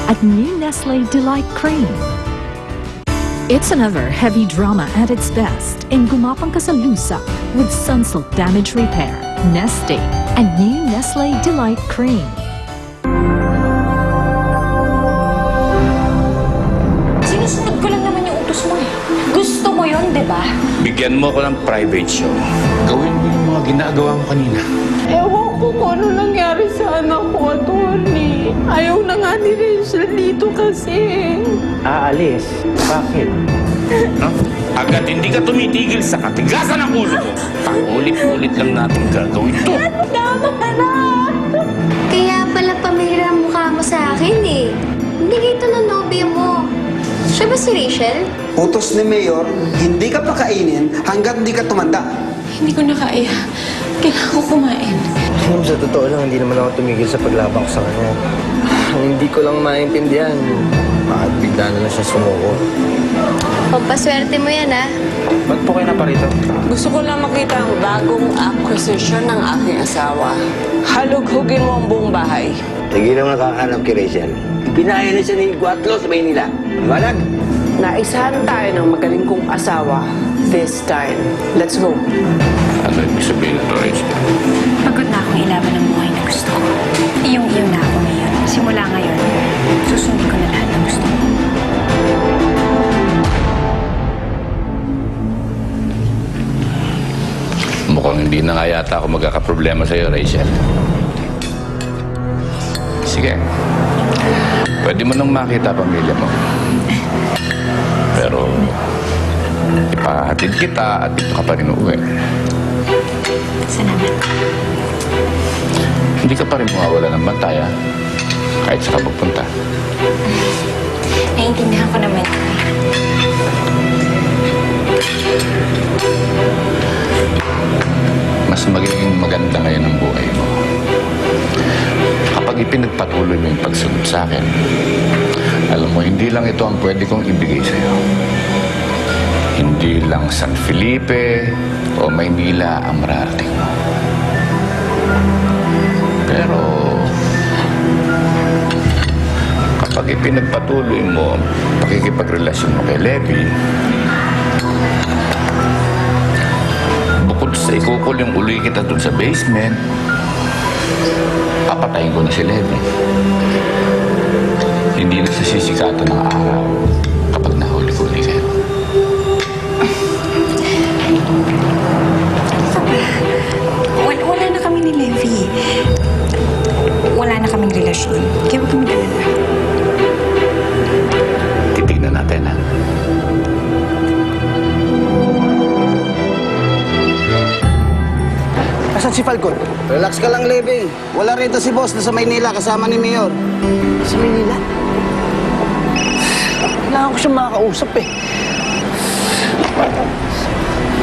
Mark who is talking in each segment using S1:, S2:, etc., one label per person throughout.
S1: at new Nestle Delight Cream. It's another heavy drama at its best in Gumapang Ka sa Lusa with Sunsilk Damage Repair, Neste, and new Nestle Delight Cream.
S2: Sinusunod ko lang naman yung utos mo eh. Gusto mo yun, di ba?
S3: Bigyan mo ko ng private show. Gawin mo yung mga ginagawa mo kanina.
S4: Ewan ko kung ano nangyari sa anak ko, Atty. Ayaw na nga ni Rachel dito kasi.
S5: Aalis? Bakit?
S3: No? Agad hindi ka tumitigil sa katigasan ng ulo mo. Paulit-ulit lang natin gagawin ito.
S2: Tama ka na!
S6: Kaya pala pamilya ang mukha mo sa akin eh. Hindi ito na nobya mo. Siya ba si Rachel?
S7: Utos ni Mayor, hindi ka pakainin hanggat hindi ka tumanda.
S4: Hindi ko na kaya. Kailangan ko kumain.
S5: Ma'am, sa totoo lang, hindi naman ako tumigil sa paglaban ko sa kanya. Ang hindi ko lang maintindihan, bakit bigla na lang siya sumuko.
S6: Pampaswerte mo yan ah.
S5: Ba't po kayo naparito?
S4: Gusto ko lang makita ang bagong acquisition ng aking asawa. Halughugin mo ang buong bahay.
S8: Hindi lang nakakanap kay Rachel. Pinaya na siya ni Guatlo sa Maynila. Walag!
S4: Naisahan tayo ng magaling kong asawa this time. Let's go.
S3: Ano ibig sabihin ito, Rachel?
S2: Pagod na akong ilaban ng buhay na gusto ko. Iyong-iyo na ako ngayon. Simula ngayon, susunod ko na lahat ng gusto ko.
S3: Mukhang hindi na nga yata ako magkakaproblema sa'yo, Rachel. Sige. Pwede mo nang makita pamilya mo. Pero, ipahatid kita at dito ka pa rin uuwi.
S2: Salamat.
S3: Hindi ka pa rin mawawala ng bantay, ha? Kahit sa pagpunta.
S2: Naiintindihan ko naman.
S3: Mas magiging maganda ngayon ang buhay mo. Kapag ipinagpatuloy mo yung pagsunod sa akin, alam mo, hindi lang ito ang pwede kong ibigay sa'yo. Hindi lang San Felipe o Maynila ang mararating mo. Pero, kapag ipinagpatuloy mo ang pakikipagrelasyon mo kay Levi, bukod sa ikukulong uli kita dun sa basement, papatayin ko na si Levi. Hindi na sisisikatan ng araw kapag nahuli-huli kayo.
S2: Wala na kami ni Levi. Wala na kaming relasyon. Kaya huwag kami galala.
S3: Titignan natin, ha?
S5: Asan si Falcon?
S7: Relax ka lang, Levi. Wala rito si boss na sa Maynila kasama ni Mayor.
S5: Sa Maynila? Kailangan ko siyang makakausap eh.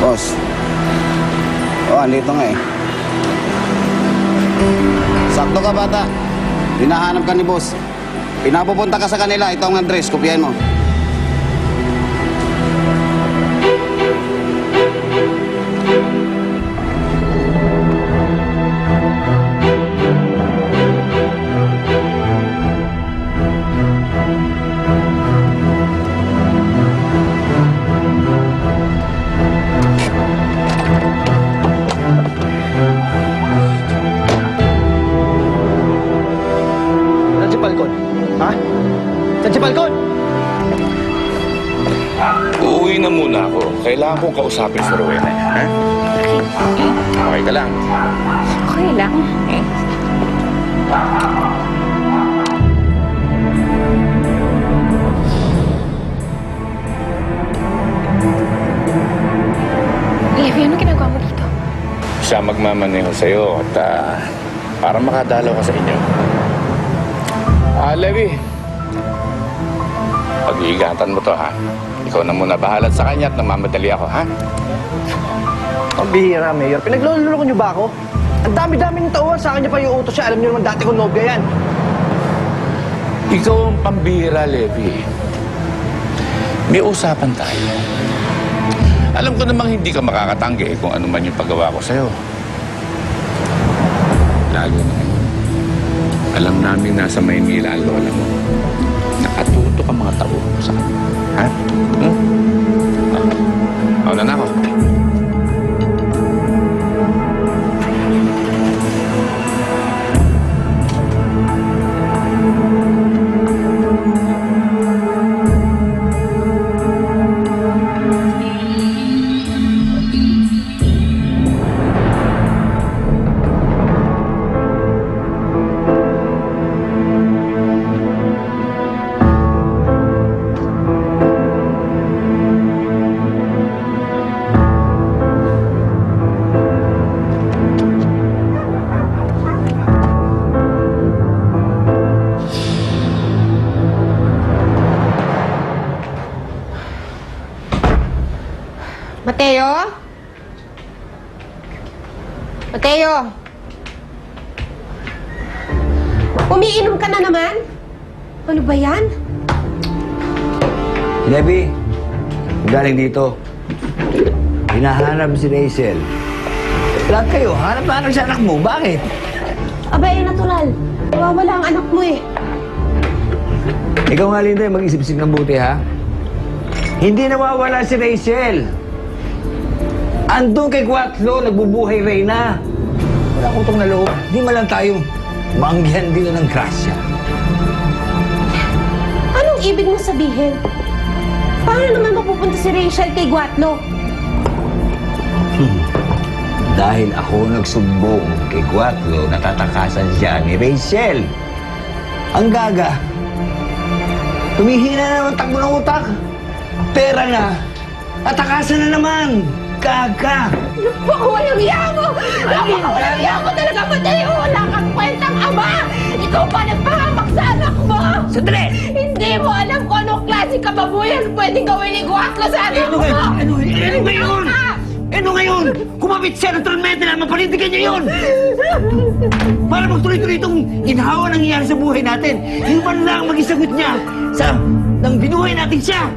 S7: Boss. Oh, andito nga eh. Sakto ka, bata. Hinahanap ka ni boss. Pinapupunta ka sa kanila. Ito ang address. Kopyahin mo.
S5: Saan si Falcon? Ha? Saan si Falcon?
S3: Uuwi na muna ako. Kailangan kong kausapin si Rowena, ha? Okay ka lang.
S2: Okay lang. Levi, ano ginagawa mo dito?
S3: Siya magmamaneho sa'yo at para makadalaw ka sa inyo. Levi. Pag-iigatan mo to, ha? Ikaw na muna bahalat sa kanya at namamadali ako, ha?
S5: Ang bihira, Mayor. Pinagluloko niyo ba ako? Ang dami-dami ng tauhan sa akin niya pa yung utos siya. Alam niyo naman dati kong nobya yan.
S3: Ikaw ang pambihira, Levi. May usapan tayo. Alam ko namang hindi ka makakatanggi kung ano man yung paggawa ko sa'yo. Lalo na ngayon. Alam namin nasa Maynila ang lola mo.
S4: Mateo? Mateo? Umiinom ka na naman? Ano ba yan?
S8: Debbie, galing dito. Hinahanap si Rachel. Lahat kayo, hanap sa anak mo. Bakit?
S4: Aba, natural. Nawawala ang anak mo eh.
S8: Ikaw nga, Linda, mag-isip-isip ng buti, ha? Hindi nawawala si Rachel. Andun kay Cuatlo, nagbubuhay Reyna. Wala akong utang na loob. Di man lang tayo maanggihan dito ng grasya.
S4: Anong ibig mo sabihin? Paano naman mapupunta si Rachel kay Guatlo?
S8: Dahil ako nagsumbong kay Cuatlo, natatakasan siya ni Rachel. Ang gaga. Tumihina na naman takbo ng utak. Pera na. Atakasan na naman. Gaga.
S4: Napakawalang iya mo! Napakawalang iya mo talaga, Mateo! Wala kang kwentang ama! Ikaw pa nagpahamak sa anak mo!
S8: Sandali!
S4: Hindi mo alam kung anong klase kababuyan pwedeng gawin ni Guatlo sa anak mo!
S8: Ano ngayon? Ano ngayon? Kumapit siya, naturalmente na mapanindigan niya yun! Para magtuloy-tuloy itong inhawa nangyayari sa buhay natin. Yung man lang mag-isagot niya sa nang binuhay natin siya.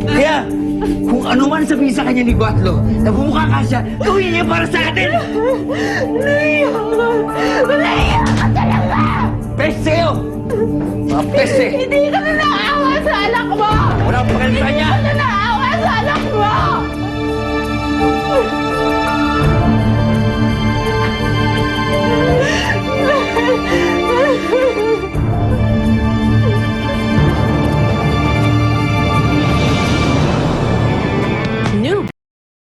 S8: Kaya, kung ano man sabihin sa kanya ni Guatlo, na bumukha ka siya, gawin niya para sa atin!
S4: Naiyak ka talaga!
S8: Peste kayo! Mga peste!
S4: Hindi ka na naawa sa anak mo!
S8: Wala akong pakialam sa kanya!
S4: Hindi ka na